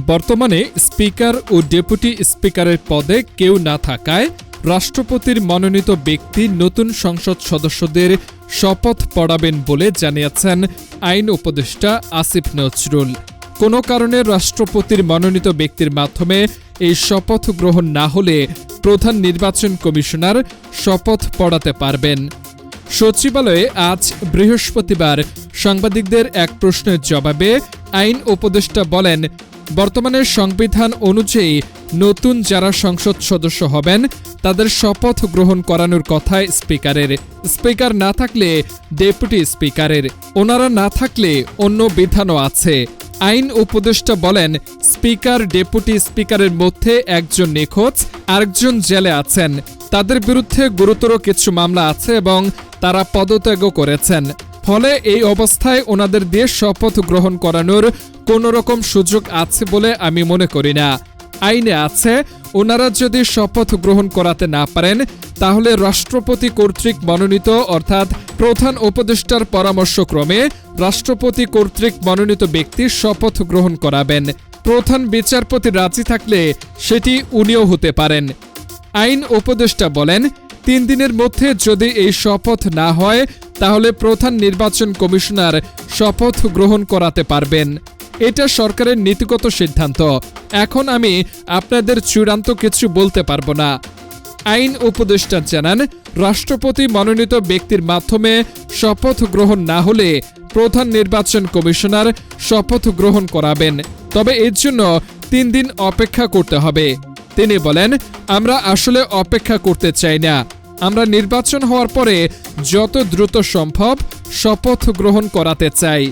বর্তমানে স্পিকার ও ডেপুটি স্পিকারের পদে কেউ না থাকায় রাষ্ট্রপতির মনোনীত ব্যক্তি নতুন সংসদ সদস্যদের শপথ পড়াবেন বলে জানিয়েছেন আইন উপদেষ্টা আসিফ নজরুল। কোনো কারণে রাষ্ট্রপতির মনোনীত ব্যক্তির মাধ্যমে এই শপথ গ্রহণ না হলে প্রধান নির্বাচন কমিশনার শপথ পড়াতে পারবেন। সচিবালয়ে আজ বৃহস্পতিবার সাংবাদিকদের এক প্রশ্নের জবাবে আইন উপদেষ্টা বলেন, বর্তমানে সংবিধান অনুযায়ী নতুন যারা সংসদ সদস্য হবেন তাদের শপথ গ্রহণ করানোর কথা স্পিকারের। স্পিকার না থাকলে ডেপুটি স্পিকারের, ওনারা না থাকলে অন্য বিধানও আছে। আইন উপদেষ্টা বলেন, স্পিকার ডেপুটি স্পিকারের মধ্যে একজন নিখোঁজ, আরেকজন জেলে আছেন। তাদের বিরুদ্ধে গুরুতর কিছু মামলা আছে এবং তারা পদত্যাগও করেছেন। ফলে এই অবস্থায় ওনাদের দিয়ে শপথ গ্রহণ করানোর কোনো রকম সুযোগ আছে বলে আমি মনে করি না। আইনে আছে, ওনারা যদি শপথ গ্রহণ করাতে না পারেন তাহলে রাষ্ট্রপতি কর্তৃক মনোনীত অর্থাৎ প্রধান উপদেষ্টার পরামর্শক্রমে রাষ্ট্রপতি কর্তৃক মনোনীত ব্যক্তি শপথ গ্রহণ করাবেন। প্রধান বিচারপতি রাজি থাকলে সেটি উনিও হতে পারেন। আইন উপদেষ্টা বলেন, 3 দিনের মধ্যে যদি এই শপথ না হয় তাহলে প্রধান নির্বাচন কমিশনার শপথ গ্রহণ করাতে পারবেন। এটা সরকারের নীতিগত সিদ্ধান্ত। এখন আমি আপনাদের চূড়ান্ত কিছু বলতে পারবো না। আইন উপদেষ্টা জানান, রাষ্ট্রপতি মনোনীত ব্যক্তির মাধ্যমে শপথ গ্রহণ না হলে প্রধান নির্বাচন কমিশনার শপথ গ্রহণ করাবেন। তবে এর জন্য 3 দিন অপেক্ষা করতে হবে। তিনি বলেন, আমরা আসলে অপেক্ষা করতে চাই না। আমরা নির্বাচন হওয়ার পরে যত দ্রুত সম্ভব শপথ গ্রহণ করাতে চাই।